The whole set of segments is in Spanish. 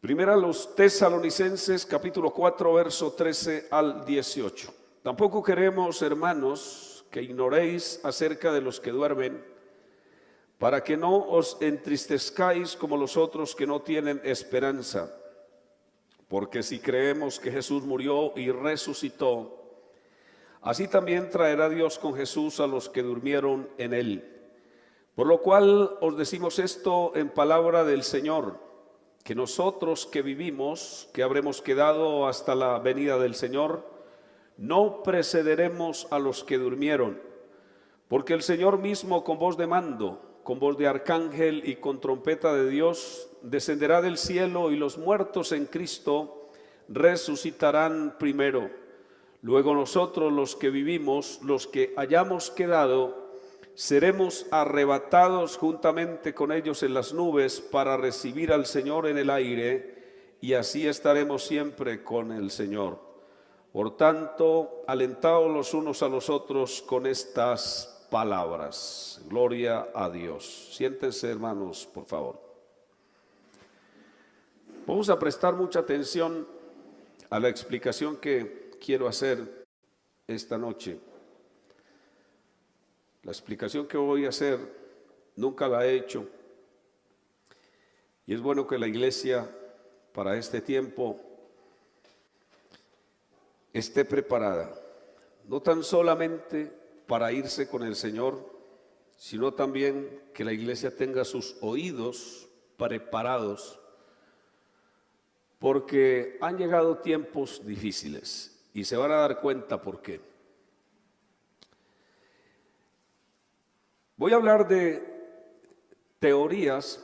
Primera a los Tesalonicenses, capítulo 4, verso 13 al 18. Tampoco queremos, hermanos, que ignoréis acerca de los que duermen, para que no os entristezcáis como los otros que no tienen esperanza. Porque si creemos que Jesús murió y resucitó, así también traerá Dios con Jesús a los que durmieron en él. Por lo cual os decimos esto en palabra del Señor, que nosotros que vivimos, que habremos quedado hasta la venida del Señor, no precederemos a los que durmieron, porque el Señor mismo con voz de mando, con voz de arcángel y con trompeta de Dios, descenderá del cielo y los muertos en Cristo resucitarán primero. Luego nosotros los que vivimos, los que hayamos quedado, seremos arrebatados juntamente con ellos en las nubes para recibir al Señor en el aire, y así estaremos siempre con el Señor. Por tanto, alentaos los unos a los otros con estas palabras. Gloria a Dios. Siéntense, hermanos, por favor. Vamos a prestar mucha atención a la explicación que quiero hacer esta noche. La explicación que voy a hacer nunca la he hecho, y es bueno que la iglesia para este tiempo esté preparada, no tan solamente para irse con el Señor, sino también que la iglesia tenga sus oídos preparados, porque han llegado tiempos difíciles y se van a dar cuenta por qué. Voy a hablar de teorías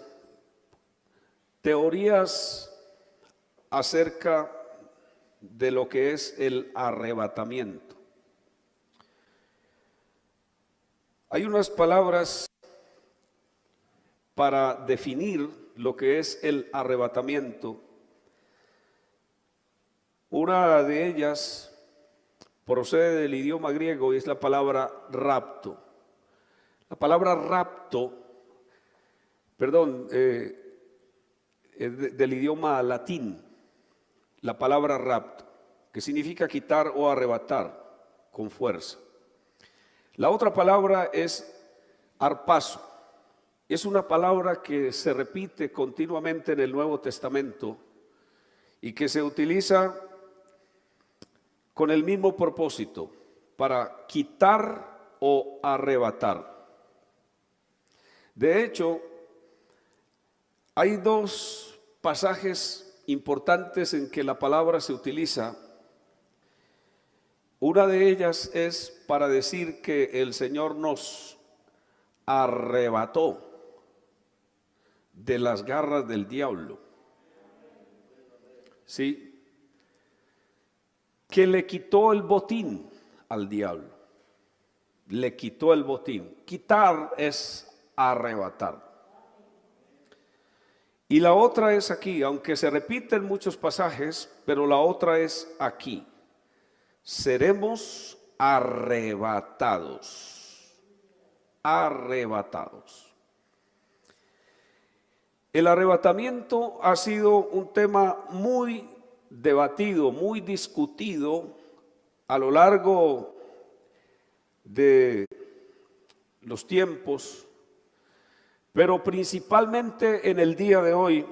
acerca de lo que es el arrebatamiento. Hay unas palabras para definir lo que es el arrebatamiento. Una de ellas procede del idioma griego y es la palabra rapto. La palabra rapto, del idioma latín, la palabra rapto, que significa quitar o arrebatar con fuerza. La otra palabra es harpazo. Es una palabra que se repite continuamente en el Nuevo Testamento y que se utiliza con el mismo propósito, para quitar o arrebatar. De hecho, hay dos pasajes importantes en que la palabra se utiliza. Una de ellas es para decir que el Señor nos arrebató de las garras del diablo. ¿Sí? Que le quitó el botín al diablo. Le quitó el botín. Quitar es arrebatar. Y la otra es aquí, aunque se repiten muchos pasajes, pero la otra es aquí. Seremos arrebatados. Arrebatados. El arrebatamiento ha sido un tema muy debatido, muy discutido a lo largo de los tiempos. Pero principalmente en el día de hoy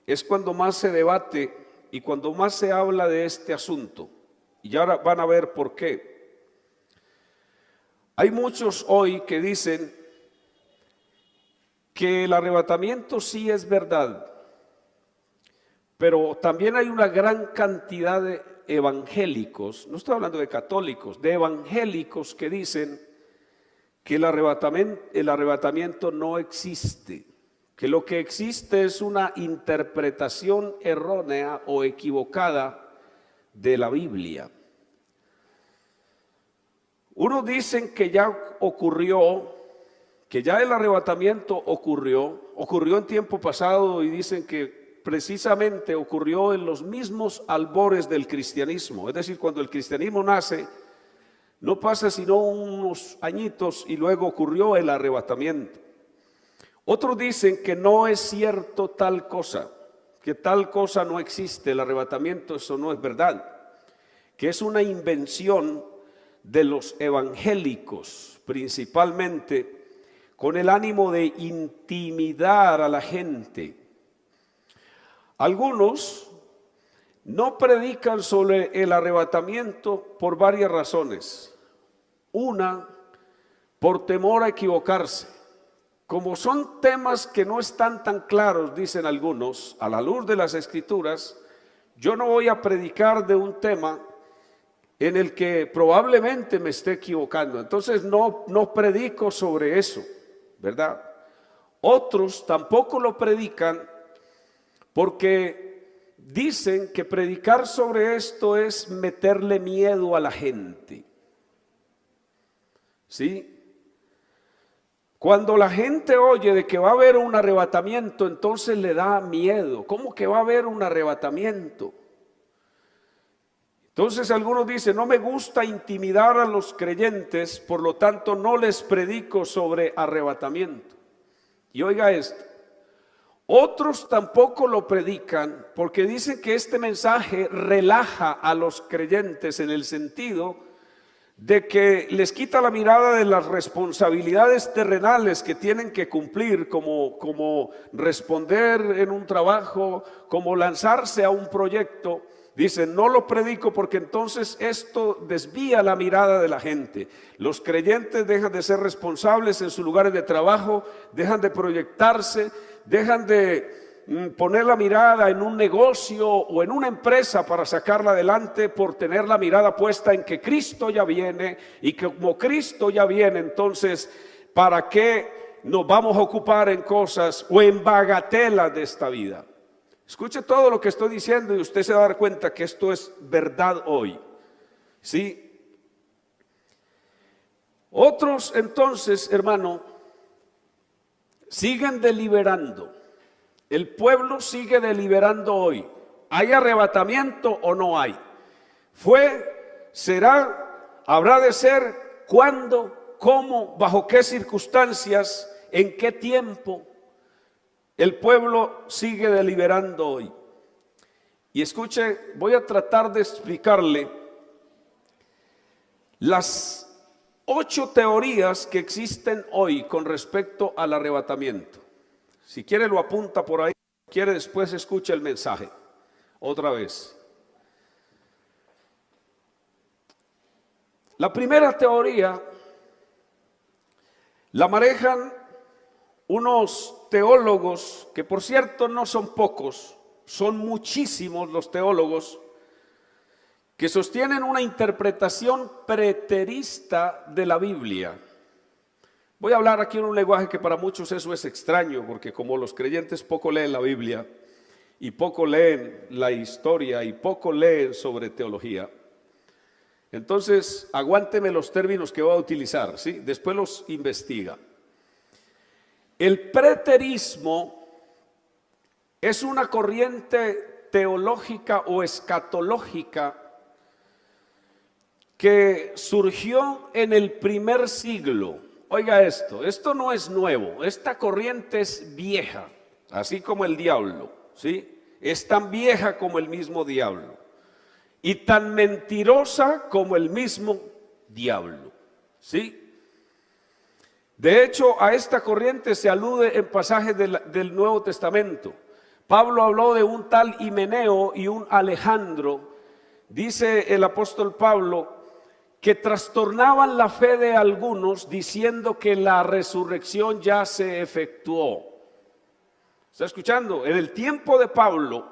es cuando más se debate y cuando más se habla de este asunto. Y ahora van a ver por qué. Hay muchos hoy que dicen que el arrebatamiento sí es verdad, pero también hay una gran cantidad de evangélicos, no estoy hablando de católicos, de evangélicos que dicen que el arrebatamiento no existe, que lo que existe es una interpretación errónea o equivocada de la Biblia. Unos dicen que ya ocurrió, que ya el arrebatamiento ocurrió en tiempo pasado, y dicen que precisamente ocurrió en los mismos albores del cristianismo, es decir, cuando el cristianismo nace, no pasa sino unos añitos y luego ocurrió el arrebatamiento. Otros dicen que no es cierto tal cosa, que tal cosa no existe, el arrebatamiento, eso no es verdad, que es una invención de los evangélicos, principalmente con el ánimo de intimidar a la gente. Algunos no predican sobre el arrebatamiento por varias razones. Una, por temor a equivocarse. Como son temas que no están tan claros, dicen algunos, a la luz de las Escrituras, yo no voy a predicar de un tema en el que probablemente me esté equivocando. Entonces no predico sobre eso, ¿verdad? Otros tampoco lo predican porque dicen que predicar sobre esto es meterle miedo a la gente. ¿Sí? Cuando la gente oye de que va a haber un arrebatamiento, entonces le da miedo. ¿Cómo que va a haber un arrebatamiento? Entonces algunos dicen, no me gusta intimidar a los creyentes, por lo tanto no les predico sobre arrebatamiento. Y oiga esto, otros tampoco lo predican porque dicen que este mensaje relaja a los creyentes en el sentido de que les quita la mirada de las responsabilidades terrenales que tienen que cumplir, como responder en un trabajo, como lanzarse a un proyecto. Dicen, no lo predico porque entonces esto desvía la mirada de la gente. Los creyentes dejan de ser responsables en sus lugares de trabajo, dejan de proyectarse, dejan de poner la mirada en un negocio o en una empresa para sacarla adelante por tener la mirada puesta en que Cristo ya viene, y que como Cristo ya viene, entonces ¿para qué nos vamos a ocupar en cosas o en bagatelas de esta vida? Escuche todo lo que estoy diciendo y usted se va a dar cuenta que esto es verdad hoy. ¿Sí? Otros entonces, hermano, siguen deliberando. El pueblo sigue deliberando hoy. ¿Hay arrebatamiento o no hay? ¿Fue? ¿Será? ¿Habrá de ser? ¿Cuándo? ¿Cómo? ¿Bajo qué circunstancias? ¿En qué tiempo? El pueblo sigue deliberando hoy. Y escuche, voy a tratar de explicarle las 8 teorías que existen hoy con respecto al arrebatamiento. Si quiere lo apunta por ahí, si quiere después escucha el mensaje otra vez. La primera teoría la manejan unos teólogos que, por cierto, no son pocos, son muchísimos los teólogos que sostienen una interpretación preterista de la Biblia. Voy a hablar aquí en un lenguaje que para muchos eso es extraño, porque como los creyentes poco leen la Biblia y poco leen la historia y poco leen sobre teología, entonces aguánteme los términos que voy a utilizar, ¿sí? Después los investiga. El preterismo es una corriente teológica o escatológica que surgió en el primer siglo. Oiga esto no es nuevo, esta corriente es vieja, así como el diablo, ¿sí? Es tan vieja como el mismo diablo y tan mentirosa como el mismo diablo, ¿sí? De hecho, a esta corriente se alude en pasajes del Nuevo Testamento. Pablo habló de un tal Himeneo y un Alejandro. Dice el apóstol Pablo que trastornaban la fe de algunos diciendo que la resurrección ya se efectuó. ¿Está escuchando? En el tiempo de Pablo,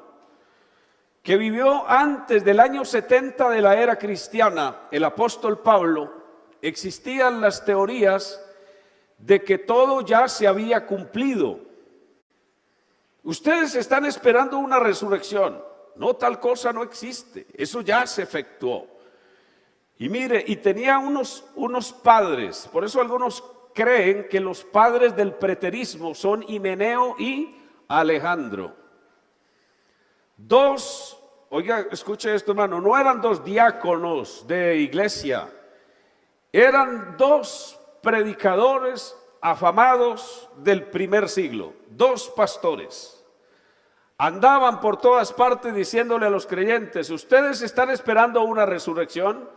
que vivió antes del año 70 de la era cristiana, el apóstol Pablo, existían las teorías de que todo ya se había cumplido. Ustedes están esperando una resurrección. No, tal cosa no existe. Eso ya se efectuó. Y mire, y tenía unos padres. Por eso algunos creen que los padres del preterismo son Himeneo y Alejandro. Oiga, escuche esto, hermano, no eran 2 diáconos de iglesia. Eran 2 predicadores afamados del primer siglo, 2 pastores. Andaban por todas partes diciéndole a los creyentes: ustedes están esperando una resurrección,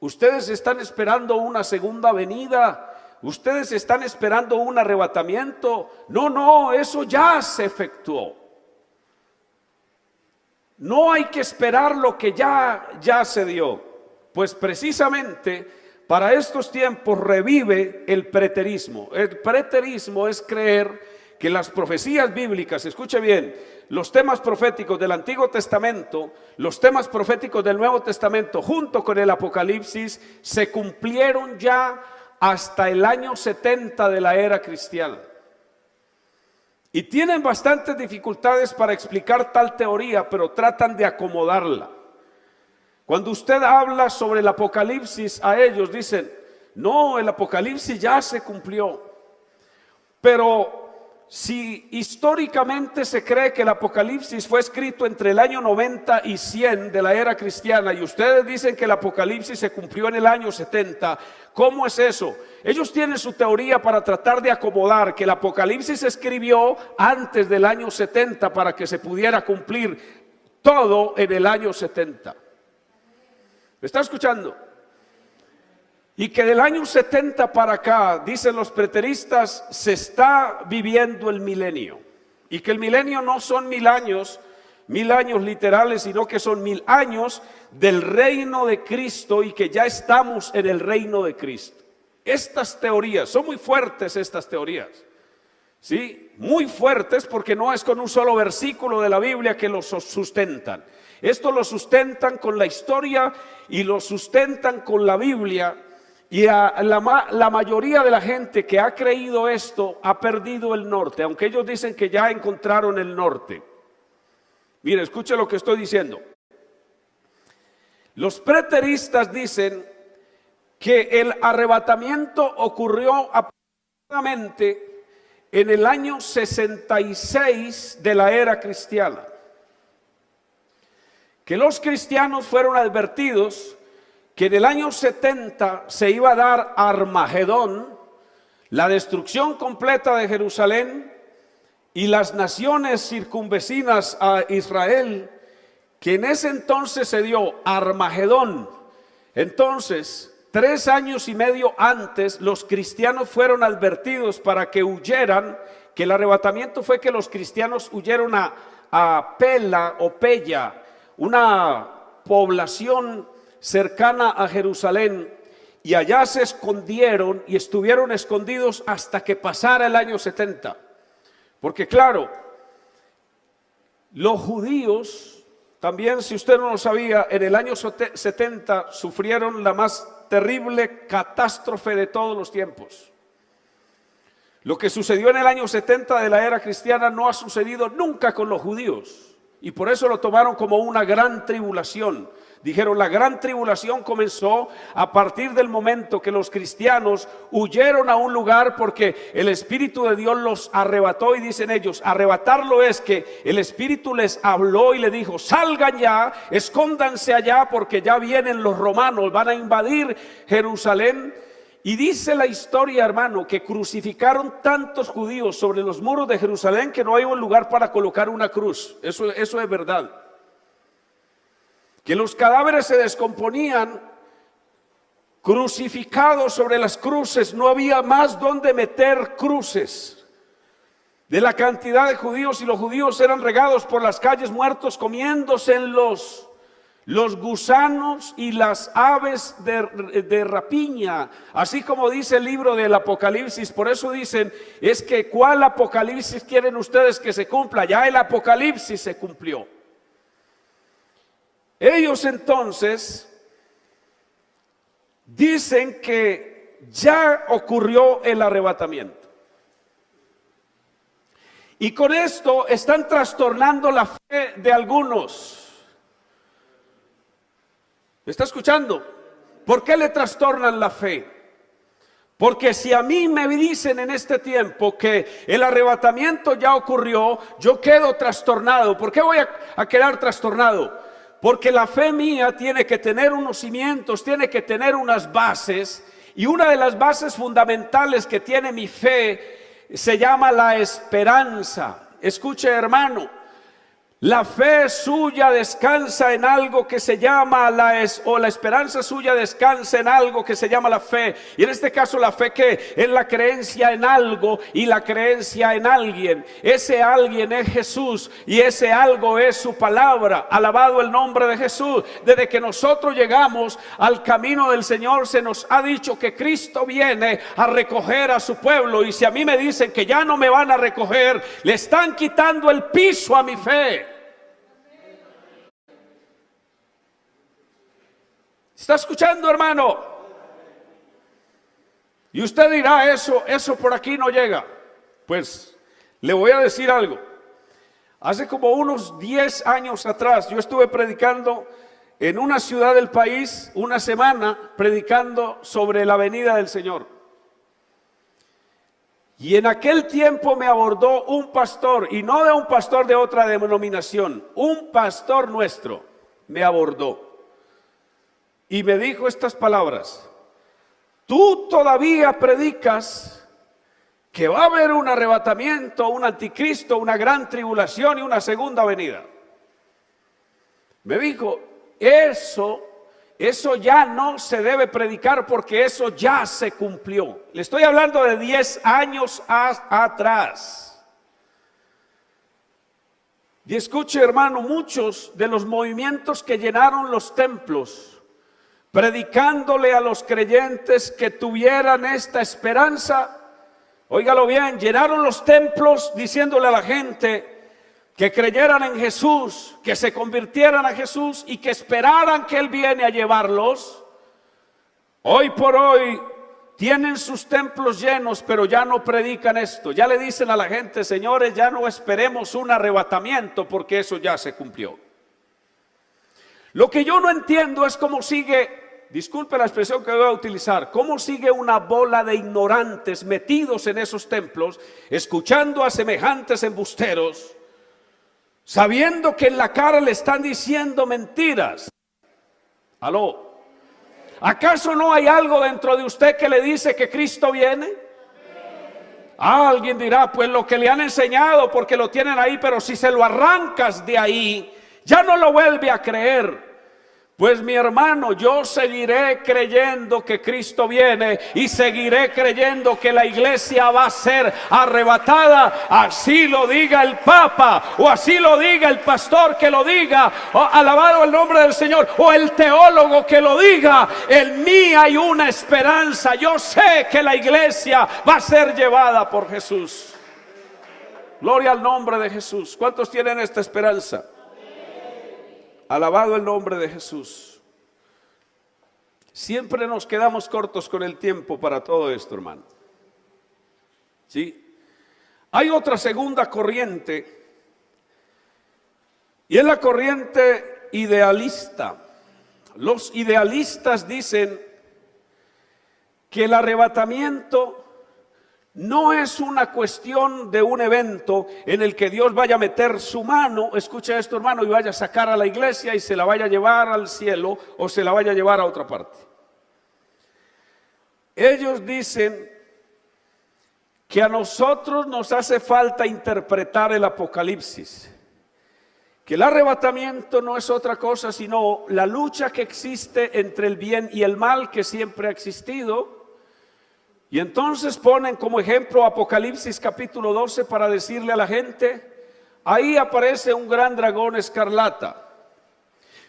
ustedes están esperando una segunda venida, ustedes están esperando un arrebatamiento. No, eso ya se efectuó. No hay que esperar lo que ya se dio. Pues precisamente para estos tiempos revive el preterismo. El preterismo es creer que las profecías bíblicas, escuche bien, los temas proféticos del Antiguo Testamento, los temas proféticos del Nuevo Testamento, junto con el Apocalipsis, se cumplieron ya hasta el año 70 de la era cristiana. Y tienen bastantes dificultades para explicar tal teoría, pero tratan de acomodarla. Cuando usted habla sobre el Apocalipsis, a ellos dicen: no, el Apocalipsis ya se cumplió. Pero si históricamente se cree que el Apocalipsis fue escrito entre el año 90 y 100 de la era cristiana, y ustedes dicen que el Apocalipsis se cumplió en el año 70, ¿cómo es eso? Ellos tienen su teoría para tratar de acomodar que el Apocalipsis se escribió antes del año 70 para que se pudiera cumplir todo en el año 70. ¿Me está escuchando? Y que del año 70 para acá, dicen los preteristas, se está viviendo el milenio. Y que el milenio no son 1000 años literales, sino que son 1000 años del reino de Cristo, y que ya estamos en el reino de Cristo. Estas teorías, son muy fuertes estas teorías, ¿sí? Muy fuertes, porque no es con un solo versículo de la Biblia que los sustentan. Esto lo sustentan con la historia y lo sustentan con la Biblia. Y la mayoría de la gente que ha creído esto ha perdido el norte, aunque ellos dicen que ya encontraron el norte. Mire, escuche lo que estoy diciendo. Los preteristas dicen que el arrebatamiento ocurrió aproximadamente en el año 66 de la era cristiana. Que los cristianos fueron advertidos que en el año 70 se iba a dar Armagedón, la destrucción completa de Jerusalén y las naciones circunvecinas a Israel, que en ese entonces se dio Armagedón. Entonces, 3 años y medio antes, los cristianos fueron advertidos para que huyeran, que el arrebatamiento fue que los cristianos huyeron a Pela o Pella, una población cercana a Jerusalén, y allá se escondieron y estuvieron escondidos hasta que pasara el año 70. Porque claro, los judíos también, si usted no lo sabía, en el año 70 sufrieron la más terrible catástrofe de todos los tiempos. Lo que sucedió en el año 70 de la era cristiana no ha sucedido nunca con los judíos, y por eso lo tomaron como una gran tribulación. Dijeron: la gran tribulación comenzó a partir del momento que los cristianos huyeron a un lugar porque el Espíritu de Dios los arrebató. Y dicen ellos, arrebatarlo es que el Espíritu les habló y le dijo: salgan ya, escóndanse allá, porque ya vienen los romanos, van a invadir Jerusalén. Y dice la historia, hermano, que crucificaron tantos judíos sobre los muros de Jerusalén que no hay un lugar para colocar una cruz. Eso es verdad. Que los cadáveres se descomponían crucificados sobre las cruces, no había más donde meter cruces. De la cantidad de judíos, y los judíos eran regados por las calles muertos, comiéndose en los gusanos y las aves de rapiña, así como dice el libro del Apocalipsis. Por eso dicen, es que ¿cuál Apocalipsis quieren ustedes que se cumpla? Ya el Apocalipsis se cumplió. Ellos entonces dicen que ya ocurrió el arrebatamiento. Y con esto están trastornando la fe de algunos. ¿Me está escuchando? ¿Por qué le trastornan la fe? Porque si a mí me dicen en este tiempo que el arrebatamiento ya ocurrió, yo quedo trastornado. ¿Por qué voy a quedar trastornado? Porque la fe mía tiene que tener unos cimientos, tiene que tener unas bases. Y una de las bases fundamentales que tiene mi fe se llama la esperanza. Escuche, hermano, La fe suya descansa en algo que se llama la esperanza suya descansa en algo que se llama la fe. Y en este caso la fe, que es la creencia en algo y la creencia en alguien. Ese alguien es Jesús y ese algo es su palabra. Alabado el nombre de Jesús. Desde que nosotros llegamos al camino del Señor, se nos ha dicho que Cristo viene a recoger a su pueblo. Y si a mí me dicen que ya no me van a recoger, le están quitando el piso a mi fe. ¿Está escuchando, hermano? Y usted dirá, eso por aquí no llega. Pues le voy a decir algo. Hace como unos 10 años atrás, yo estuve predicando en una ciudad del país, una semana, predicando sobre la venida del Señor. Y en aquel tiempo me abordó un pastor, y no de un pastor de otra denominación, un pastor nuestro me abordó. Y me dijo estas palabras: tú todavía predicas que va a haber un arrebatamiento, un anticristo, una gran tribulación y una segunda venida. Me dijo, eso ya no se debe predicar porque eso ya se cumplió. Le estoy hablando de 10 años atrás. Y escuche, hermano, muchos de los movimientos que llenaron los templos predicándole a los creyentes que tuvieran esta esperanza, óigalo bien, llenaron los templos diciéndole a la gente que creyeran en Jesús, que se convirtieran a Jesús y que esperaran que Él viene a llevarlos. Hoy por hoy tienen sus templos llenos, pero ya no predican esto. Ya le dicen a la gente, señores, ya no esperemos un arrebatamiento porque eso ya se cumplió. Lo que yo no entiendo es cómo sigue, disculpe la expresión que voy a utilizar, cómo sigue una bola de ignorantes metidos en esos templos, escuchando a semejantes embusteros, sabiendo que en la cara le están diciendo mentiras. ¿Aló? ¿Acaso no hay algo dentro de usted que le dice que Cristo viene? Alguien dirá, pues lo que le han enseñado porque lo tienen ahí, pero si se lo arrancas de ahí, ya no lo vuelve a creer. Pues mi hermano, yo seguiré creyendo que Cristo viene y seguiré creyendo que la iglesia va a ser arrebatada, así lo diga el Papa o así lo diga el pastor que lo diga, alabado el nombre del Señor, o el teólogo que lo diga. En mí hay una esperanza, yo sé que la iglesia va a ser llevada por Jesús. Gloria al nombre de Jesús. ¿Cuántos tienen esta esperanza? Alabado el nombre de Jesús. Siempre nos quedamos cortos con el tiempo para todo esto, hermano. ¿Sí? Hay otra segunda corriente, y es la corriente idealista. Los idealistas dicen que el arrebatamiento no es una cuestión de un evento en el que Dios vaya a meter su mano, escucha esto, hermano, y vaya a sacar a la iglesia y se la vaya a llevar al cielo o se la vaya a llevar a otra parte. Ellos dicen que a nosotros nos hace falta interpretar el Apocalipsis, que el arrebatamiento no es otra cosa sino la lucha que existe entre el bien y el mal, que siempre ha existido. Y entonces ponen como ejemplo Apocalipsis capítulo 12 para decirle a la gente, ahí aparece un gran dragón escarlata,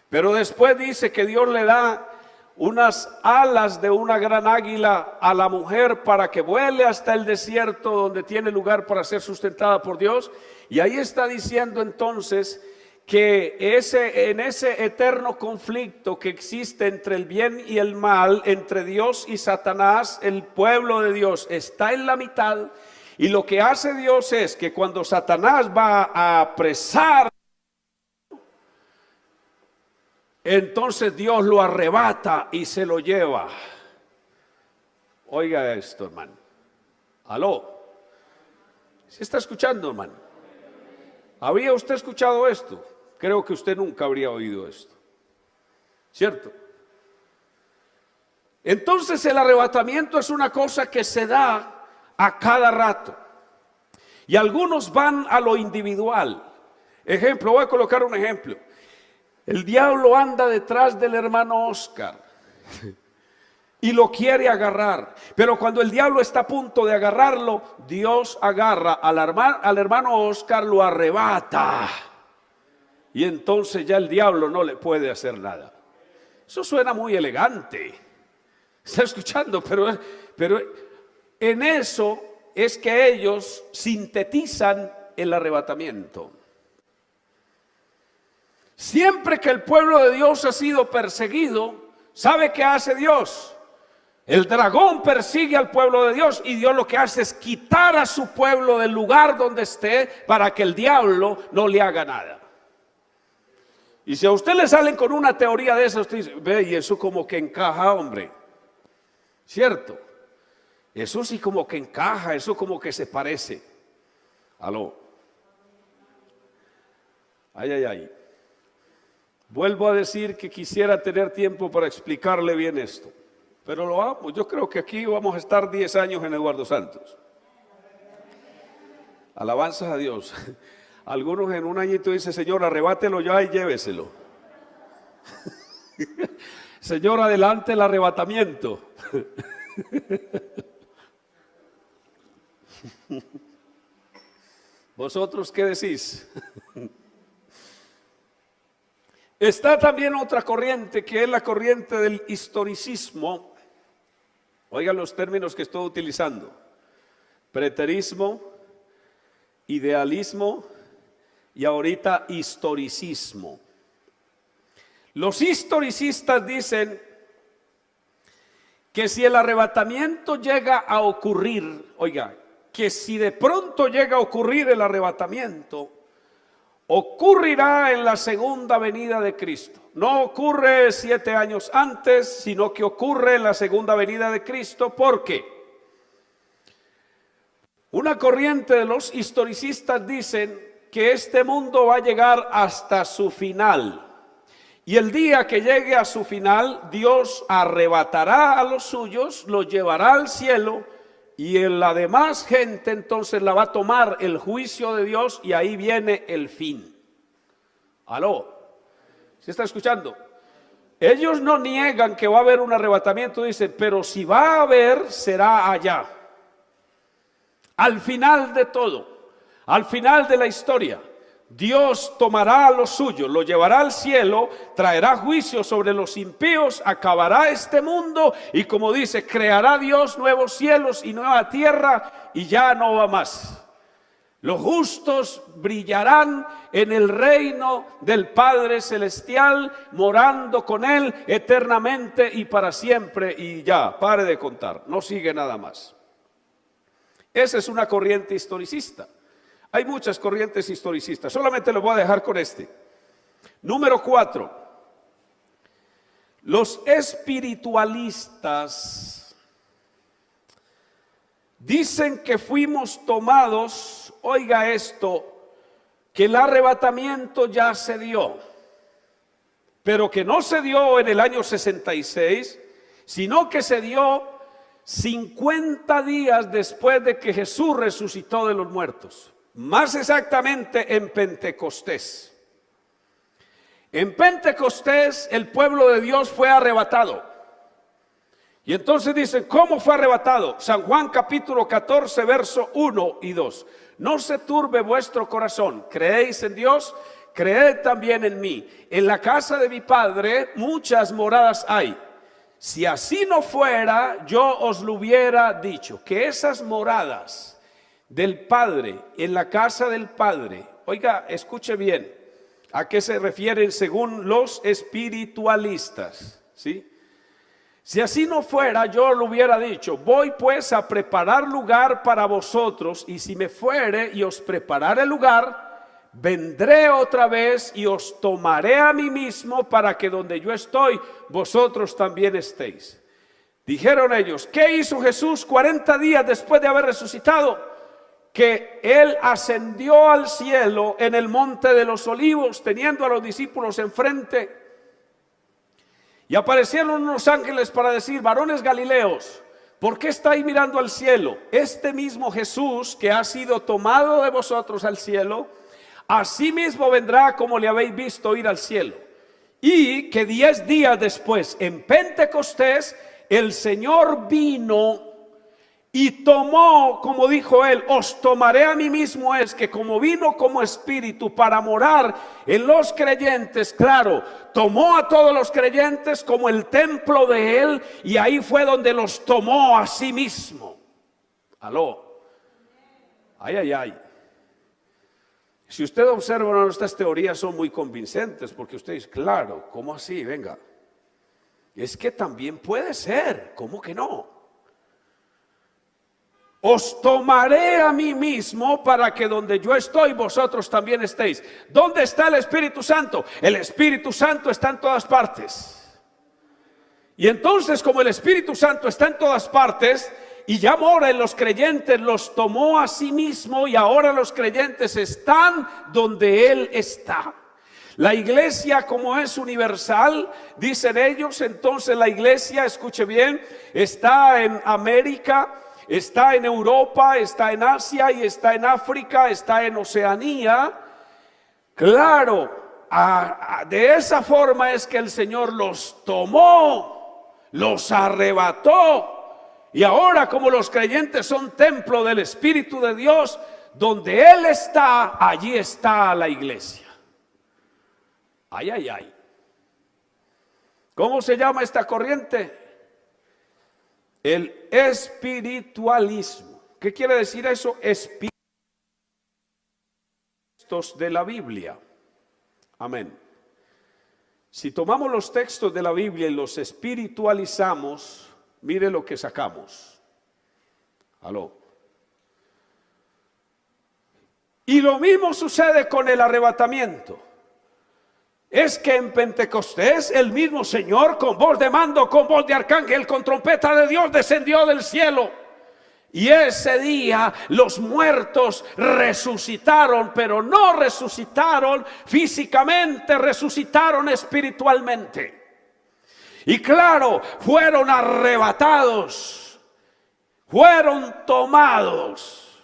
pero después dice que Dios le da unas alas de una gran águila a la mujer para que vuele hasta el desierto donde tiene lugar para ser sustentada por Dios. Y ahí está diciendo entonces que en ese eterno conflicto que existe entre el bien y el mal, entre Dios y Satanás, el pueblo de Dios está en la mitad, y lo que hace Dios es que cuando Satanás va a apresar, entonces Dios lo arrebata y se lo lleva. Oiga esto, hermano. ¿Aló? ¿Se está escuchando, hermano? ¿Había usted escuchado esto? Creo que usted nunca habría oído esto, ¿cierto? Entonces el arrebatamiento es una cosa que se da a cada rato. Y algunos van a lo individual. Ejemplo, voy a colocar un ejemplo. El diablo anda detrás del hermano Oscar y lo quiere agarrar, pero cuando el diablo está a punto de agarrarlo, Dios agarra al hermano Oscar, lo arrebata, y entonces ya el diablo no le puede hacer nada. Eso suena muy elegante, ¿está escuchando? Pero en eso es que ellos sintetizan el arrebatamiento. Siempre que el pueblo de Dios ha sido perseguido, ¿sabe qué hace Dios? El dragón persigue al pueblo de Dios y Dios lo que hace es quitar a su pueblo del lugar donde esté para que el diablo no le haga nada. Y si a usted le salen con una teoría de esa, usted dice, ve, y eso como que encaja, hombre, ¿cierto? Eso sí como que encaja, eso como que se parece. Aló. Ay, ay, ay. Vuelvo a decir que quisiera tener tiempo para explicarle bien esto, pero lo hago. Yo creo que aquí vamos a estar 10 años en Eduardo Santos. Alabanzas a Dios. Algunos en un añito dicen, Señor, arrebátelo ya y lléveselo. Señor, adelante el arrebatamiento. ¿Vosotros qué decís? Está también otra corriente que es la corriente del historicismo. Oigan los términos que estoy utilizando: preterismo, idealismo y ahorita historicismo. Los historicistas dicen que si el arrebatamiento llega a ocurrir, oiga, que si de pronto llega a ocurrir el arrebatamiento, ocurrirá en la segunda venida de Cristo. No ocurre 7 años antes, sino que ocurre en la segunda venida de Cristo. ¿Por qué? Una corriente de los historicistas dicen que este mundo va a llegar hasta su final. Y el día que llegue a su final, Dios arrebatará a los suyos, los llevará al cielo, y en la demás gente entonces la va a tomar el juicio de Dios, y ahí viene el fin. ¿Aló? ¿Se está escuchando? Ellos no niegan que va a haber un arrebatamiento, dicen, pero si va a haber, será allá. Al final de todo, al final de la historia, Dios tomará a los suyos, lo llevará al cielo, traerá juicio sobre los impíos, acabará este mundo y, como dice, creará Dios nuevos cielos y nueva tierra, y ya no va más. Los justos brillarán en el reino del Padre Celestial, morando con Él eternamente y para siempre, y ya, pare de contar, no sigue nada más. Esa es una corriente historicista. Hay muchas corrientes historicistas, solamente lo voy a dejar con este. Número 4. Los espiritualistas dicen que fuimos tomados, oiga esto, que el arrebatamiento ya se dio, pero que no se dio en el año 66, sino que se dio 50 días después de que Jesús resucitó de los muertos. Más exactamente en Pentecostés. En Pentecostés el pueblo de Dios fue arrebatado. Y entonces dicen, ¿cómo fue arrebatado? San Juan capítulo 14, verso 1 y 2. No se turbe vuestro corazón, creéis en Dios, creed también en mí. En la casa de mi Padre muchas moradas hay. Si así no fuera, yo os lo hubiera dicho, que esas moradas del Padre, en la casa del Padre, oiga, escuche bien, ¿a qué se refieren según los espiritualistas? ¿Sí? Si así no fuera, yo lo hubiera dicho, voy pues a preparar lugar para vosotros, y si me fuere y os preparare lugar, vendré otra vez y os tomaré a mí mismo, para que donde yo estoy, vosotros también estéis. Dijeron ellos, ¿qué hizo Jesús 40 días después de haber resucitado? Que Él ascendió al cielo en el monte de los olivos, teniendo a los discípulos enfrente. Y aparecieron unos ángeles para decir, varones galileos, ¿por qué estáis mirando al cielo? Este mismo Jesús que ha sido tomado de vosotros al cielo, asimismo vendrá como le habéis visto ir al cielo. Y que 10 días después, en Pentecostés, el Señor vino y tomó, como dijo él, os tomaré a mí mismo, es que como vino como espíritu para morar en los creyentes, claro, tomó a todos los creyentes como el templo de él, y ahí fue donde los tomó a sí mismo. Aló. Ay, ay, ay. Si usted observa, bueno, estas teorías son muy convincentes, porque usted dice, claro, ¿cómo así? Venga, es que también puede ser, ¿cómo que no? Os tomaré a mí mismo para que donde yo estoy, vosotros también estéis. ¿Dónde está el Espíritu Santo? El Espíritu Santo está en todas partes. Y entonces, como el Espíritu Santo está en todas partes y ya mora en los creyentes, los tomó a sí mismo, y ahora los creyentes están donde Él está. La iglesia, como es universal, dicen ellos, entonces la iglesia, escuche bien, está en América, está en Europa, está en Asia y está en África, está en Oceanía. Claro, de esa forma es que el Señor los tomó, los arrebató. Y ahora, como los creyentes son templo del Espíritu de Dios, donde Él está, allí está la iglesia. Ay, ay, ay. ¿Cómo se llama esta corriente? El espiritualismo. ¿Qué quiere decir eso? Espíritus de la Biblia. Amén. Si tomamos los textos de la Biblia y los espiritualizamos, mire lo que sacamos. Aló. Y lo mismo sucede con el arrebatamiento. Es que en Pentecostés el mismo Señor, con voz de mando, con voz de arcángel, con trompeta de Dios, descendió del cielo. Y ese día los muertos resucitaron, pero no resucitaron físicamente, resucitaron espiritualmente. Y claro, fueron arrebatados, fueron tomados.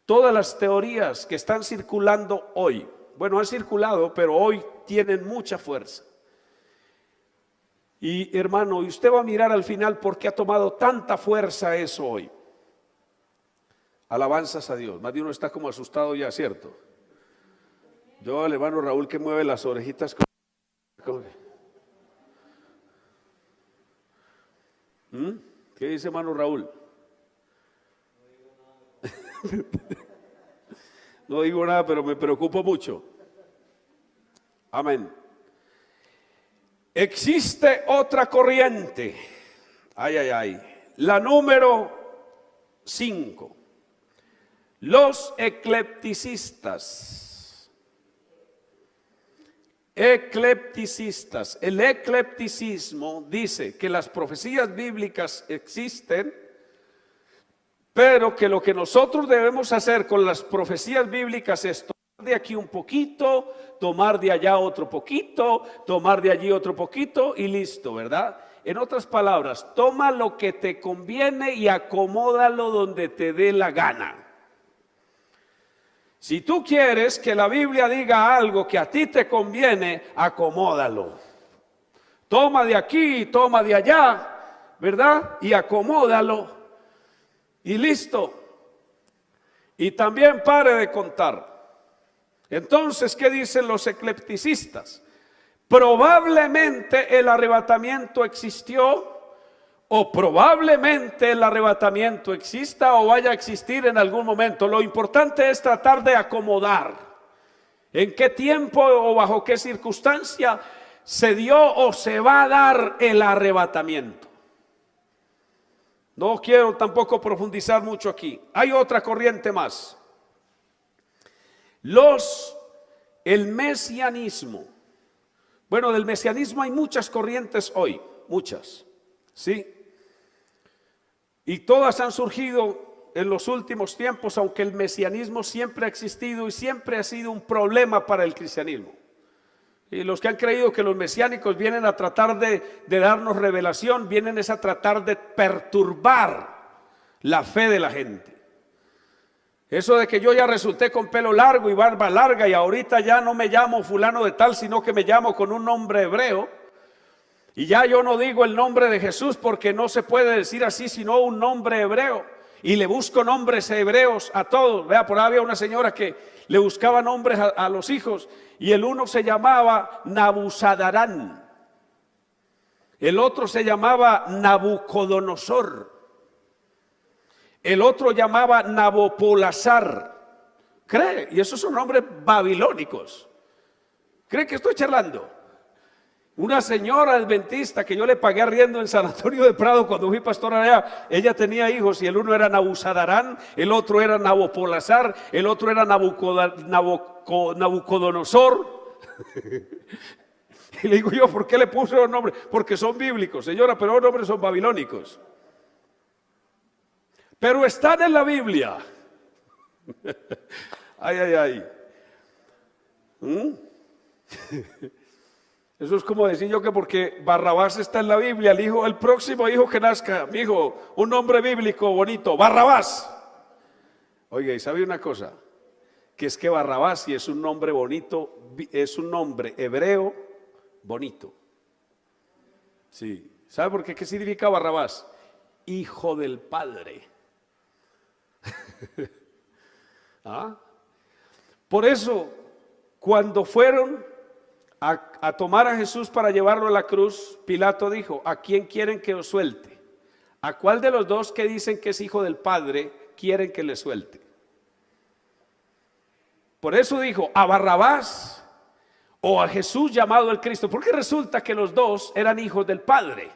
Todas las teorías que están circulando hoy, bueno, han circulado, pero hoy tienen mucha fuerza. Y hermano, y usted va a mirar al final por qué ha tomado tanta fuerza eso hoy. Alabanzas a Dios. Más de uno está como asustado ya, ¿cierto? Yo al hermano Raúl que mueve las orejitas. ¿Qué dice hermano Raúl? No digo nada, pero me preocupo mucho. Amén. Existe otra corriente. Ay, ay, ay. La número 5. Los eclecticistas. Eclecticistas. El eclecticismo dice que las profecías bíblicas existen, pero que lo que nosotros debemos hacer con las profecías bíblicas es tomar de aquí un poquito, tomar de allá otro poquito, tomar de allí otro poquito y listo, ¿verdad? En otras palabras, toma lo que te conviene y acomódalo donde te dé la gana. Si tú quieres que la Biblia diga algo que a ti te conviene, acomódalo. Toma de aquí, toma de allá, ¿verdad? Y acomódalo. Y listo. Y también pare de contar. Entonces, ¿qué dicen los eclecticistas? Probablemente el arrebatamiento existió, o probablemente el arrebatamiento exista o vaya a existir en algún momento. Lo importante es tratar de acomodar en qué tiempo o bajo qué circunstancia se dio o se va a dar el arrebatamiento. No quiero tampoco profundizar mucho aquí. Hay otra corriente más. El mesianismo. Bueno, del mesianismo hay muchas corrientes hoy, muchas, ¿sí? Y todas han surgido en los últimos tiempos, aunque el mesianismo siempre ha existido y siempre ha sido un problema para el cristianismo. Y los que han creído que los mesiánicos vienen a tratar de darnos revelación, vienen es a tratar de perturbar la fe de la gente. Eso de que yo ya resulté con pelo largo y barba larga y ahorita ya no me llamo fulano de tal, sino que me llamo con un nombre hebreo. Y ya yo no digo el nombre de Jesús porque no se puede decir así, sino un nombre hebreo. Y le busco nombres hebreos a todos. Vea, por ahí había una señora que le buscaba nombres a los hijos. Y el uno se llamaba Nabuzadarán. El otro se llamaba Nabucodonosor. El otro llamaba Nabopolazar. ¿Cree? Y esos son nombres babilónicos. ¿Cree que estoy charlando? Una señora adventista que yo le pagué arriendo en San Antonio de Prado cuando fui pastor allá, ella tenía hijos y el uno era Nabuzadarán, el otro era Nabopolazar, el otro era Nabucodonosor. Y le digo yo, ¿por qué le puse los nombres? Porque son bíblicos, señora, pero los nombres son babilónicos. Pero están en la Biblia. Ay, ay, ay. Eso es como decir yo que porque Barrabás está en la Biblia, el próximo hijo que nazca, mi hijo, un nombre bíblico bonito, Barrabás. Oiga, ¿y sabe una cosa? Que es que Barrabás, si es un nombre bonito, es un nombre hebreo bonito. Sí. ¿Sabe por qué? ¿Qué significa Barrabás? Hijo del Padre. ¿Ah? Por eso, cuando fueron a tomar a Jesús para llevarlo a la cruz, Pilato dijo: ¿a quién quieren que os suelte? ¿A cuál de los dos que dicen que es hijo del Padre quieren que le suelte? Por eso dijo: ¿a Barrabás o a Jesús llamado el Cristo? Porque resulta que los dos eran hijos del Padre.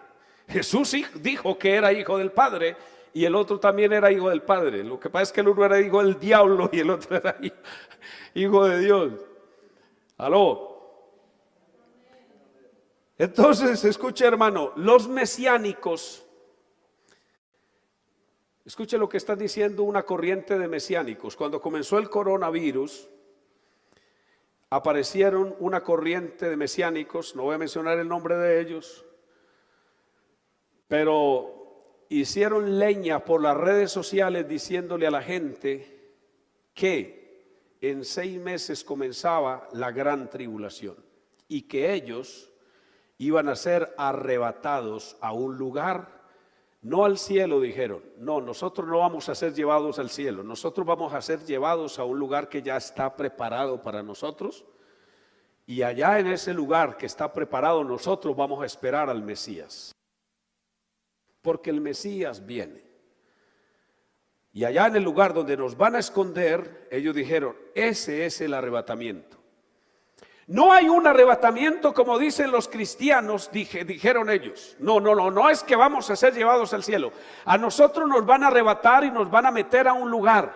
Jesús dijo que era hijo del Padre y el otro también era hijo del Padre. Lo que pasa es que el uno era hijo del diablo y el otro era hijo de Dios. ¿Aló? Entonces, escuche, hermano, los mesiánicos, escuche lo que están diciendo una corriente de mesiánicos. Cuando comenzó el coronavirus, aparecieron una corriente de mesiánicos, no voy a mencionar el nombre de ellos, pero hicieron leña por las redes sociales diciéndole a la gente que en 6 meses comenzaba la gran tribulación y que ellos iban a ser arrebatados a un lugar, no al cielo, dijeron. No, nosotros no vamos a ser llevados al cielo, nosotros vamos a ser llevados a un lugar que ya está preparado para nosotros, y allá en ese lugar que está preparado nosotros vamos a esperar al Mesías, porque el Mesías viene. Y allá en el lugar donde nos van a esconder, ellos dijeron, ese es el arrebatamiento. No hay un arrebatamiento como dicen los cristianos, dijeron ellos. No es que vamos a ser llevados al cielo. A nosotros nos van a arrebatar y nos van a meter a un lugar.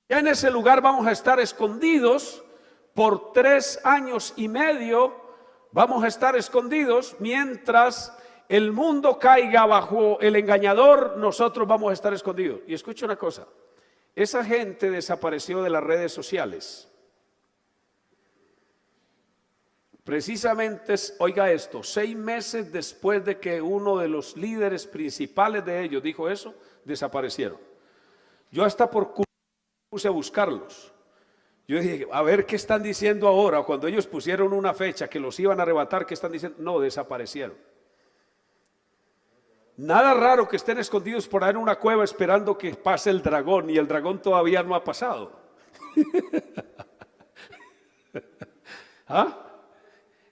Ya en ese lugar vamos a estar escondidos por 3 años y medio. Vamos a estar escondidos mientras el mundo caiga bajo el engañador. Nosotros vamos a estar escondidos. Y escucha una cosa, esa gente desapareció de las redes sociales. Precisamente, oiga esto, 6 meses después de que uno de los líderes principales de ellos dijo eso, desaparecieron. Yo hasta por puse a buscarlos. Yo dije, a ver qué están diciendo ahora, cuando ellos pusieron una fecha que los iban a arrebatar, ¿qué están diciendo? No, desaparecieron. Nada raro que estén escondidos por ahí en una cueva esperando que pase el dragón, y el dragón todavía no ha pasado. ¿Ah?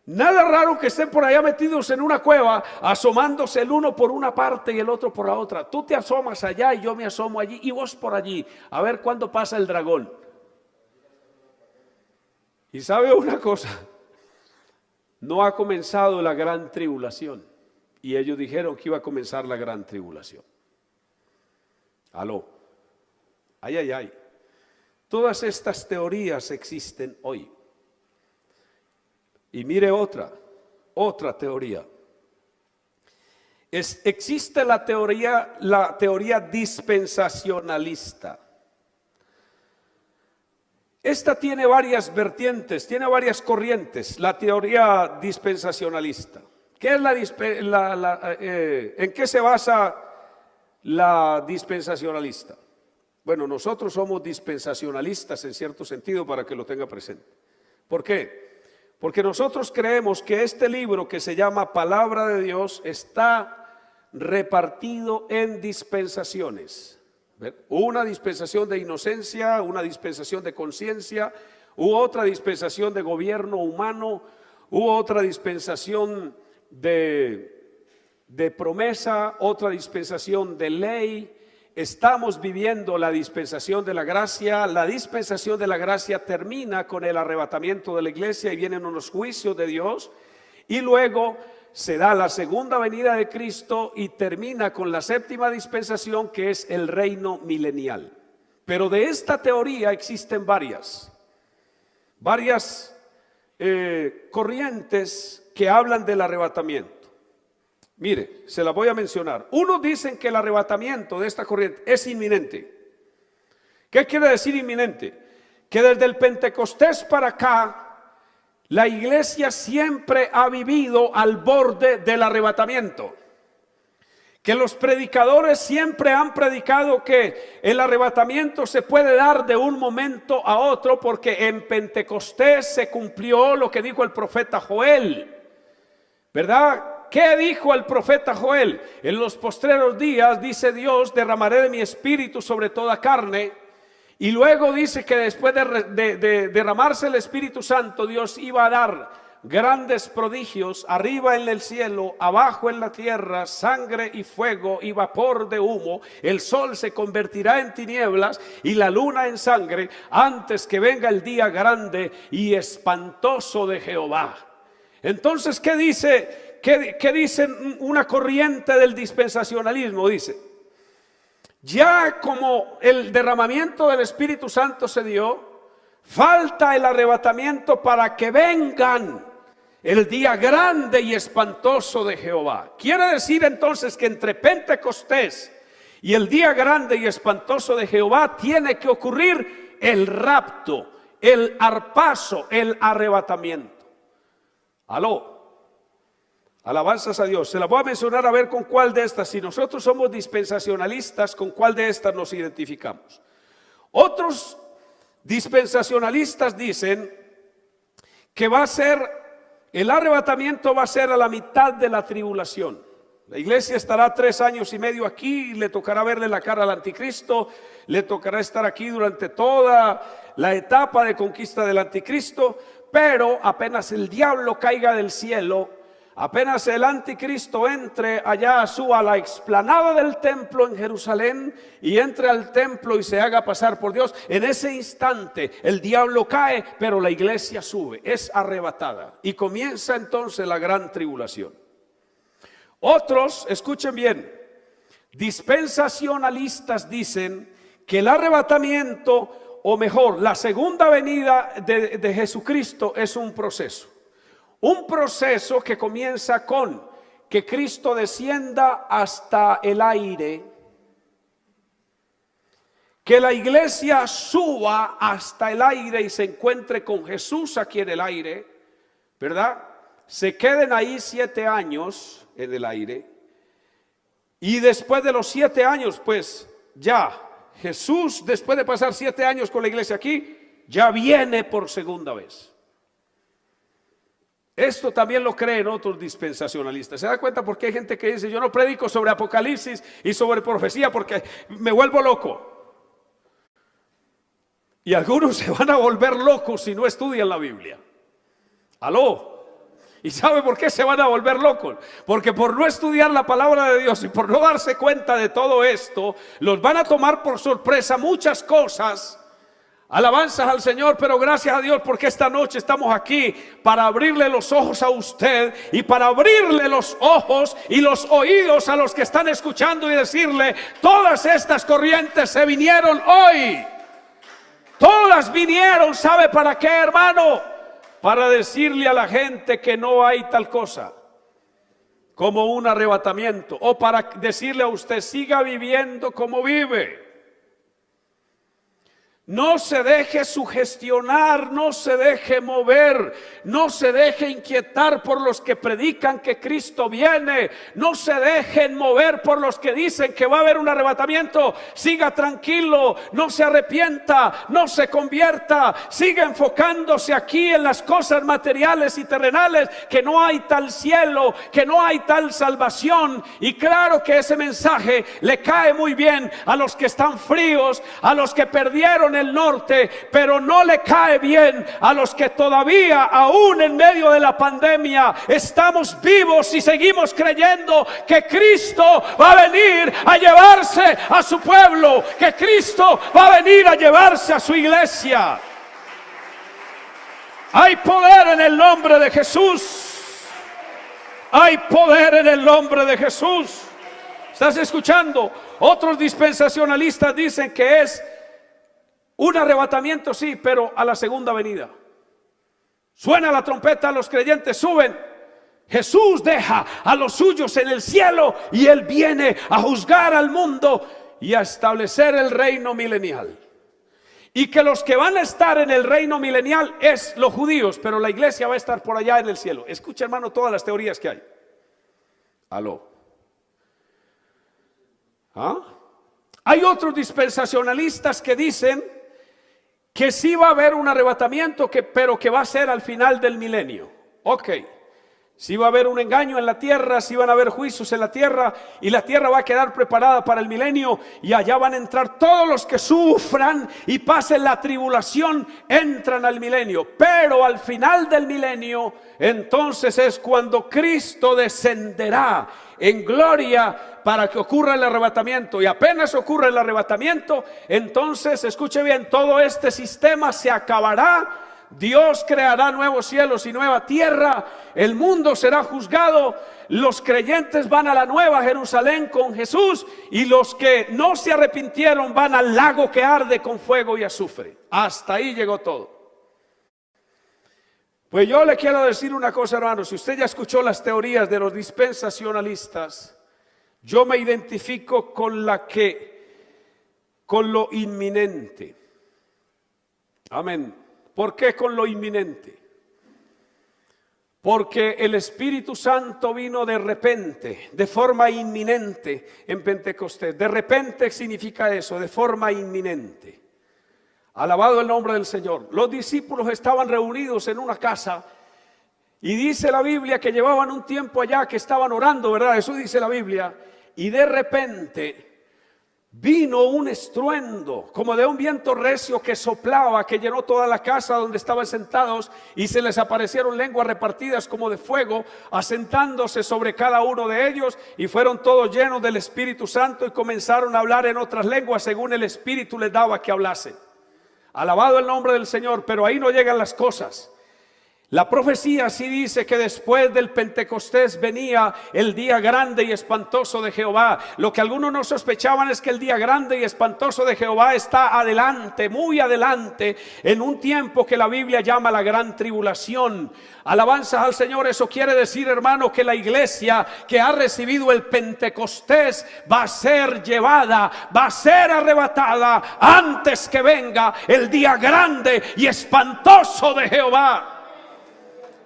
Nada raro que estén por allá metidos en una cueva, asomándose el uno por una parte y el otro por la otra. Tú te asomas allá y yo me asomo allí y vos por allí, a ver cuándo pasa el dragón. Y sabe una cosa, no ha comenzado la gran tribulación. Y ellos dijeron que iba a comenzar la gran tribulación. Aló. Ay, ay, ay. Todas estas teorías existen hoy. Y mire otra teoría. Existe la teoría dispensacionalista. Esta tiene varias vertientes, tiene varias corrientes, la teoría dispensacionalista. ¿Qué es ¿en qué se basa la dispensacionalista? Bueno, nosotros somos dispensacionalistas en cierto sentido, para que lo tenga presente. ¿Por qué? Porque nosotros creemos que este libro que se llama Palabra de Dios está repartido en dispensaciones. Una dispensación de inocencia, una dispensación de conciencia, hubo otra dispensación de gobierno humano, hubo otra dispensación de promesa, otra dispensación de ley. Estamos viviendo la dispensación de la gracia. La dispensación de la gracia termina con el arrebatamiento de la iglesia y vienen unos juicios de Dios, y luego se da la segunda venida de Cristo y termina con la séptima dispensación, que es el reino milenial. Pero de esta teoría existen varias corrientes que hablan del arrebatamiento. Mire, se las voy a mencionar. Unos dicen que el arrebatamiento de esta corriente es inminente. ¿Qué quiere decir inminente? Que desde el Pentecostés para acá, la iglesia siempre ha vivido al borde del arrebatamiento. Que los predicadores siempre han predicado que el arrebatamiento se puede dar de un momento a otro, porque en Pentecostés se cumplió lo que dijo el profeta Joel, ¿verdad? ¿Qué dijo el profeta Joel? En los postreros días, dice Dios, derramaré de mi espíritu sobre toda carne. Y luego dice que después de derramarse el Espíritu Santo, Dios iba a dar grandes prodigios arriba en el cielo, abajo en la tierra, sangre y fuego y vapor de humo. El sol se convertirá en tinieblas y la luna en sangre, antes que venga el día grande y espantoso de Jehová. Entonces, ¿qué dice? ¿Qué dice una corriente del dispensacionalismo? Dice: ya como el derramamiento del Espíritu Santo se dio, falta el arrebatamiento para que vengan el día grande y espantoso de Jehová. Quiere decir entonces que entre Pentecostés y el día grande y espantoso de Jehová tiene que ocurrir el rapto, el arpazo, el arrebatamiento. Aló. Alabanzas a Dios. Se las voy a mencionar a ver con cuál de estas, si nosotros somos dispensacionalistas, con cuál de estas nos identificamos. Otros dispensacionalistas dicen que el arrebatamiento va a ser a la mitad de la tribulación. La iglesia estará 3 años y medio aquí, le tocará verle la cara al anticristo, le tocará estar aquí durante toda la etapa de conquista del anticristo, pero apenas el diablo caiga del cielo, apenas el anticristo entre allá, suba a la explanada del templo en Jerusalén y entre al templo y se haga pasar por Dios, en ese instante el diablo cae, pero la iglesia sube, es arrebatada, y comienza entonces la gran tribulación. Otros, escuchen bien, dispensacionalistas dicen que el arrebatamiento, o mejor, la segunda venida de Jesucristo es un proceso. Un proceso que comienza con que Cristo descienda hasta el aire, que la iglesia suba hasta el aire y se encuentre con Jesús aquí en el aire, ¿verdad? Se queden ahí 7 años en el aire, y después de los 7 años, pues ya Jesús, después de pasar 7 años con la iglesia aquí, ya viene por segunda vez. Esto también lo creen otros dispensacionalistas. ¿Se da cuenta por qué hay gente que dice: yo no predico sobre Apocalipsis y sobre profecía porque me vuelvo loco? Y algunos se van a volver locos si no estudian la Biblia. ¿Aló? ¿Y sabe por qué se van a volver locos? Porque por no estudiar la palabra de Dios y por no darse cuenta de todo esto, los van a tomar por sorpresa muchas cosas. Alabanzas al Señor, pero gracias a Dios porque esta noche estamos aquí para abrirle los ojos a usted y para abrirle los ojos y los oídos a los que están escuchando y decirle: todas estas corrientes se vinieron hoy. Todas vinieron, ¿sabe para qué, hermano? Para decirle a la gente que no hay tal cosa como un arrebatamiento, o para decirle a usted: siga viviendo como vive. No se deje sugestionar, no se deje mover, no se deje inquietar por los que predican que Cristo viene, no se dejen mover por los que dicen que va a haber un arrebatamiento. Siga tranquilo, no se arrepienta, no se convierta, siga enfocándose aquí en las cosas materiales y terrenales, que no hay tal cielo, que no hay tal salvación. Y claro que ese mensaje le cae muy bien a los que están fríos, a los que perdieron el norte, pero no le cae bien a los que todavía, aún en medio de la pandemia, estamos vivos y seguimos creyendo que Cristo va a venir a llevarse a su pueblo, que Cristo va a venir a llevarse a su iglesia. Hay poder en el nombre de Jesús. Hay poder en el nombre de Jesús. ¿Estás escuchando? Otros dispensacionalistas dicen que es un arrebatamiento, sí, pero a la segunda venida. Suena la trompeta, los creyentes suben. Jesús deja a los suyos en el cielo y Él viene a juzgar al mundo y a establecer el reino milenial. Y que los que van a estar en el reino milenial es los judíos, pero la iglesia va a estar por allá en el cielo. Escucha, hermano, todas las teorías que hay. Aló. ¿Ah? Hay otros dispensacionalistas que dicen que sí va a haber un arrebatamiento, pero que va a ser al final del milenio. Ok, sí va a haber un engaño en la tierra, sí van a haber juicios en la tierra, y la tierra va a quedar preparada para el milenio, y allá van a entrar todos los que sufran y pasen la tribulación, entran al milenio. Pero al final del milenio, entonces es cuando Cristo descenderá en gloria para que ocurra el arrebatamiento. Y apenas ocurra el arrebatamiento, entonces, escuche bien, todo este sistema se acabará. Dios creará nuevos cielos y nueva tierra. El mundo será juzgado. Los creyentes van a la nueva Jerusalén con Jesús, y los que no se arrepintieron van al lago que arde con fuego y azufre. Hasta ahí llegó todo. Pues yo le quiero decir una cosa, hermano. Si usted ya escuchó las teorías de los dispensacionalistas, yo me identifico con lo inminente. Amén. ¿Por qué con lo inminente? Porque el Espíritu Santo vino de repente, de forma inminente en Pentecostés. De repente significa eso, de forma inminente. Alabado el nombre del Señor. Los discípulos estaban reunidos en una casa, y dice la Biblia que llevaban un tiempo allá, que estaban orando, ¿verdad? Eso dice la Biblia. Y de repente vino un estruendo, como de un viento recio que soplaba, que llenó toda la casa donde estaban sentados, y se les aparecieron lenguas repartidas como de fuego, asentándose sobre cada uno de ellos, y fueron todos llenos del Espíritu Santo y comenzaron a hablar en otras lenguas según el Espíritu les daba que hablasen. Alabado el nombre del Señor. Pero ahí no llegan las cosas. La profecía sí dice que después del Pentecostés venía el día grande y espantoso de Jehová. Lo que algunos no sospechaban es que el día grande y espantoso de Jehová está adelante, muy adelante, en un tiempo que la Biblia llama la gran tribulación. Alabanzas al Señor. Eso quiere decir, hermano, que la iglesia que ha recibido el Pentecostés va a ser llevada, va a ser arrebatada antes que venga el día grande y espantoso de Jehová.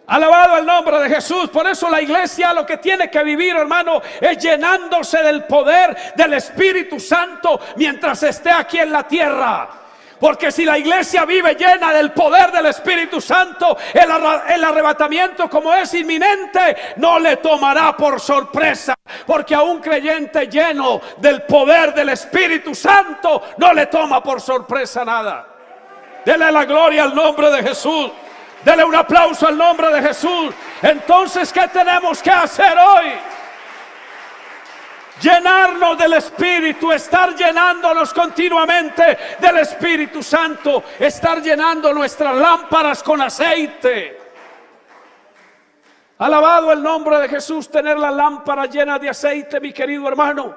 Alabado el nombre de Jesús. Por eso la iglesia lo que tiene que vivir, hermano, es llenándose del poder del Espíritu Santo mientras esté aquí en la tierra. Porque si la iglesia vive llena del poder del Espíritu Santo, el arrebatamiento, como es inminente, no le tomará por sorpresa. Porque a un creyente lleno del poder del Espíritu Santo no le toma por sorpresa nada. Dele la gloria al nombre de Jesús. Dele un aplauso al nombre de Jesús. Entonces, ¿qué tenemos que hacer hoy? Llenarnos del Espíritu, estar llenándonos continuamente del Espíritu Santo, estar llenando nuestras lámparas con aceite. Alabado el nombre de Jesús. Tener la lámpara llena de aceite, mi querido hermano.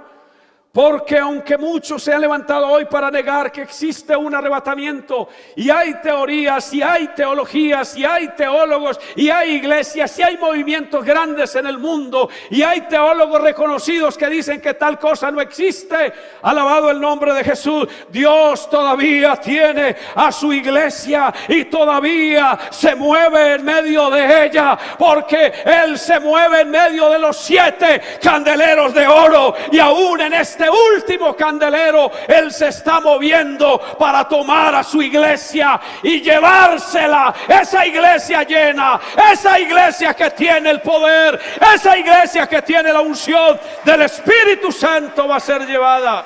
Porque aunque muchos se han levantado hoy para negar que existe un arrebatamiento, y hay teorías, y hay teologías, y hay teólogos, y hay iglesias, y hay movimientos grandes en el mundo, y hay teólogos reconocidos que dicen que tal cosa no existe, alabado el nombre de Jesús, Dios todavía tiene a su iglesia y todavía se mueve en medio de ella, porque Él se mueve en medio de los 7 candeleros de oro, y aún en este último candelero Él se está moviendo para tomar a su iglesia y llevársela, esa iglesia llena, esa iglesia que tiene el poder, esa iglesia que tiene la unción del Espíritu Santo va a ser llevada.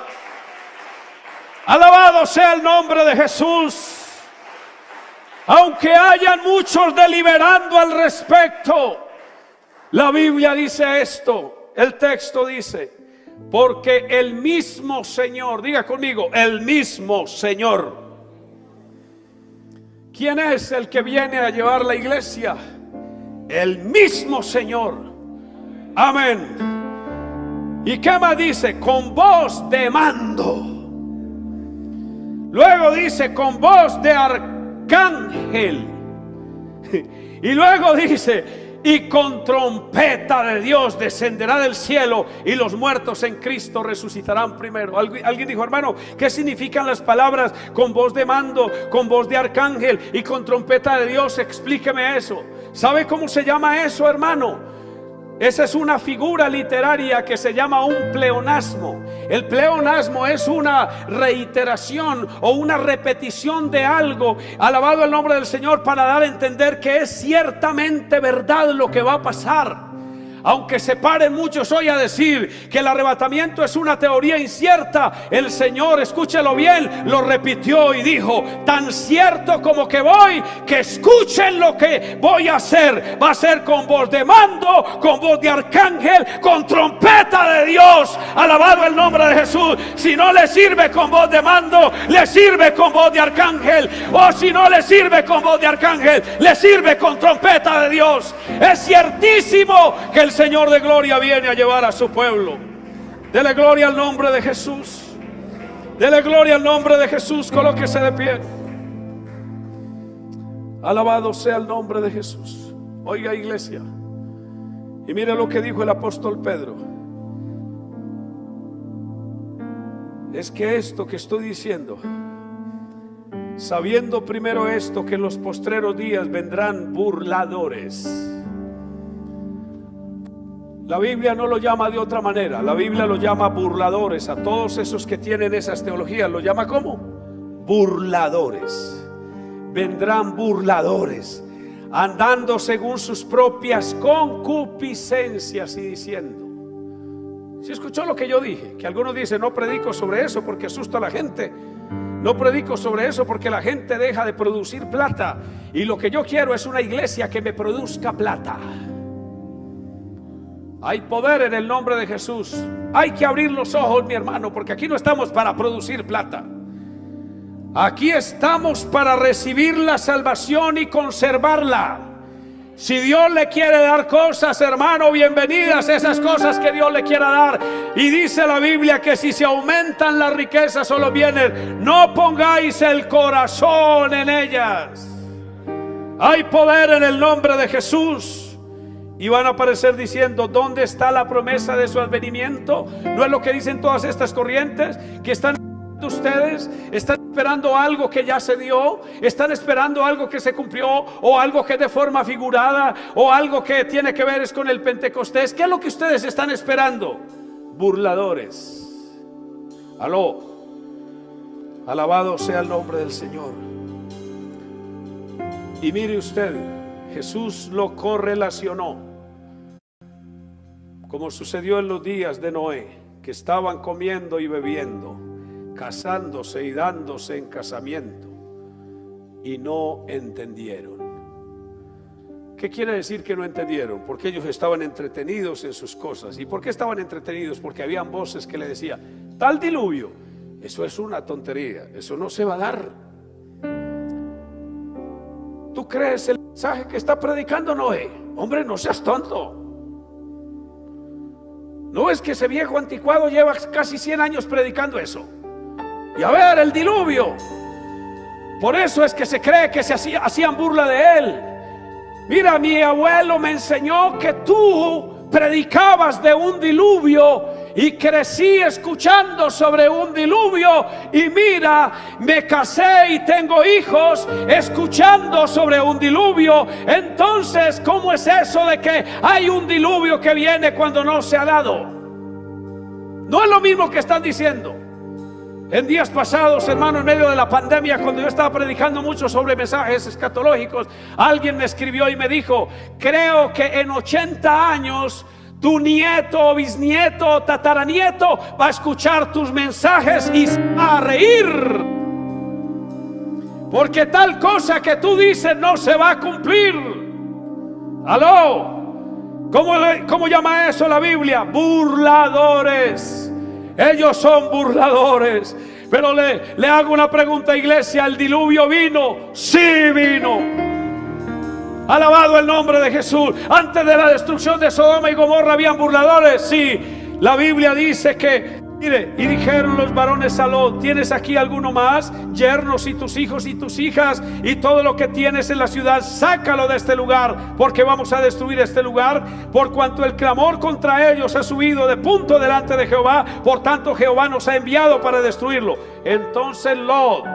Alabado sea el nombre de Jesús. Aunque hayan muchos deliberando al respecto, la Biblia dice esto, el texto dice: porque el mismo Señor, diga conmigo, el mismo Señor. ¿Quién es el que viene a llevar la iglesia? El mismo Señor. Amén. ¿Y qué más dice? Con voz de mando. Luego dice con voz de arcángel. Y luego dice: y con trompeta de Dios descenderá del cielo, y los muertos en Cristo resucitarán primero. Alguien dijo: hermano, ¿qué significan las palabras con voz de mando, con voz de arcángel y con trompeta de Dios? Explíqueme eso. ¿Sabe cómo se llama eso, hermano? Esa es una figura literaria que se llama un pleonasmo. El pleonasmo es una reiteración o una repetición de algo, alabado el nombre del Señor, para dar a entender que es ciertamente verdad lo que va a pasar. Aunque se paren muchos hoy a decir que el arrebatamiento es una teoría incierta, el Señor, escúchelo bien, lo repitió y dijo: tan cierto como que voy, que escuchen lo que voy a hacer. Va a ser con voz de mando, con voz de arcángel, con trompeta de Dios. Alabado el nombre de Jesús. Si no le sirve con voz de mando, le sirve con voz de arcángel. O si no le sirve con voz de arcángel, le sirve con trompeta de Dios. Es ciertísimo que el Señor de gloria viene a llevar a su pueblo. Dele gloria al nombre de Jesús. Dele gloria al nombre de Jesús. Colóquese de pie. Alabado sea el nombre de Jesús. Oiga, iglesia, y mire lo que dijo el apóstol Pedro. Es que esto que estoy diciendo, sabiendo primero esto, que en los postreros días vendrán burladores. La Biblia no lo llama de otra manera. La Biblia lo llama burladores. A todos esos que tienen esas teologías lo llama ¿cómo? Burladores. Vendrán burladores, andando según sus propias concupiscencias y diciendo. ¿Sí escuchó lo que yo dije? Que algunos dicen: no predico sobre eso porque asusta a la gente. No predico sobre eso porque la gente deja de producir plata. Y lo que yo quiero es una iglesia que me produzca plata. Hay poder en el nombre de Jesús. Hay que abrir los ojos, mi hermano, porque aquí no estamos para producir plata. Aquí estamos para recibir la salvación y conservarla. Si Dios le quiere dar cosas, hermano, bienvenidas esas cosas que Dios le quiera dar. Y dice la Biblia que si se aumentan las riquezas o los bienes, no pongáis el corazón en ellas. Hay poder en el nombre de Jesús. Y van a aparecer diciendo: ¿dónde está la promesa de su advenimiento? ¿No es lo que dicen todas estas corrientes? Que están ustedes, están esperando algo que ya se dio, están esperando algo que se cumplió, o algo que de forma figurada, o algo que tiene que ver es con el Pentecostés. ¿Qué es lo que ustedes están esperando? Burladores. Aló, alabado sea el nombre del Señor. Y mire usted, Jesús lo correlacionó, como sucedió en los días de Noé, que estaban comiendo y bebiendo, casándose y dándose en casamiento, y no entendieron. ¿Qué quiere decir que no entendieron? Porque ellos estaban entretenidos en sus cosas. ¿Y por qué estaban entretenidos? Porque habían voces que le decían: tal diluvio, eso es una tontería, eso no se va a dar. ¿Tú crees el mensaje que está predicando Noé? Hombre, no seas tonto. No es que ese viejo anticuado lleva casi 100 años predicando eso. Y a ver, el diluvio. Por eso es que se cree que hacían burla de él. Mira, mi abuelo me enseñó que tú predicabas de un diluvio y crecí escuchando sobre un diluvio, y mira, me casé y tengo hijos escuchando sobre un diluvio. Entonces, ¿cómo es eso de que hay un diluvio que viene cuando no se ha dado? No es lo mismo que están diciendo. En días pasados, hermano, en medio de la pandemia, cuando yo estaba predicando mucho sobre mensajes escatológicos, alguien me escribió y me dijo: creo que en 80 años tu nieto o bisnieto o tataranieto va a escuchar tus mensajes y se va a reír, porque tal cosa que tú dices no se va a cumplir. Aló, ¿cómo llama eso la Biblia? Burladores. Ellos son burladores. Pero le hago una pregunta, iglesia: ¿el diluvio vino? Sí vino. Alabado el nombre de Jesús. Antes de la destrucción de Sodoma y Gomorra habían burladores. Sí, la Biblia dice que, mire, y dijeron los varones a Lot: ¿tienes aquí alguno más? Yernos y tus hijos y tus hijas y todo lo que tienes en la ciudad, sácalo de este lugar, porque vamos a destruir este lugar, por cuanto el clamor contra ellos ha subido de punto delante de Jehová. Por tanto, Jehová nos ha enviado para destruirlo. Entonces Lot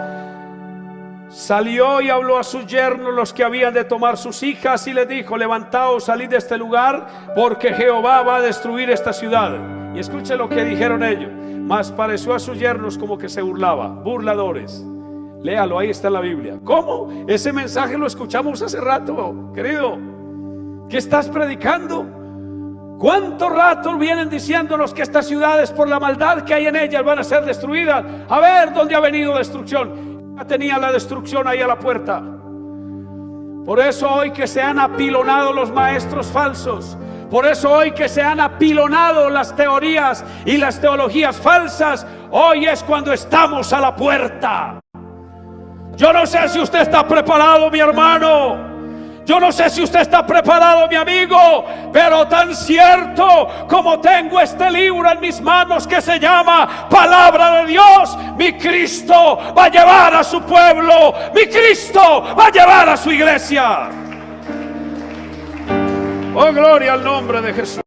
salió y habló a sus yernos, los que habían de tomar sus hijas, y les dijo: levantaos, salid de este lugar, porque Jehová va a destruir esta ciudad. Y escuche lo que dijeron ellos: mas pareció a sus yernos como que se burlaba. Burladores. Léalo, ahí está en la Biblia. ¿Cómo? Ese mensaje lo escuchamos hace rato, querido. ¿Qué estás predicando? ¿Cuánto rato vienen diciéndonos que estas ciudades, por la maldad que hay en ellas, van a ser destruidas? A ver, ¿dónde ha venido destrucción? Ya tenía la destrucción ahí a la puerta. Por eso hoy que se han apilonado los maestros falsos, por eso hoy que se han apilonado las teorías y las teologías falsas, hoy es cuando estamos a la puerta. Yo no sé si usted está preparado, mi hermano. Yo no sé si usted está preparado, mi amigo, pero tan cierto como tengo este libro en mis manos que se llama Palabra de Dios, mi Cristo va a llevar a su pueblo, mi Cristo va a llevar a su iglesia. Oh, gloria al nombre de Jesús.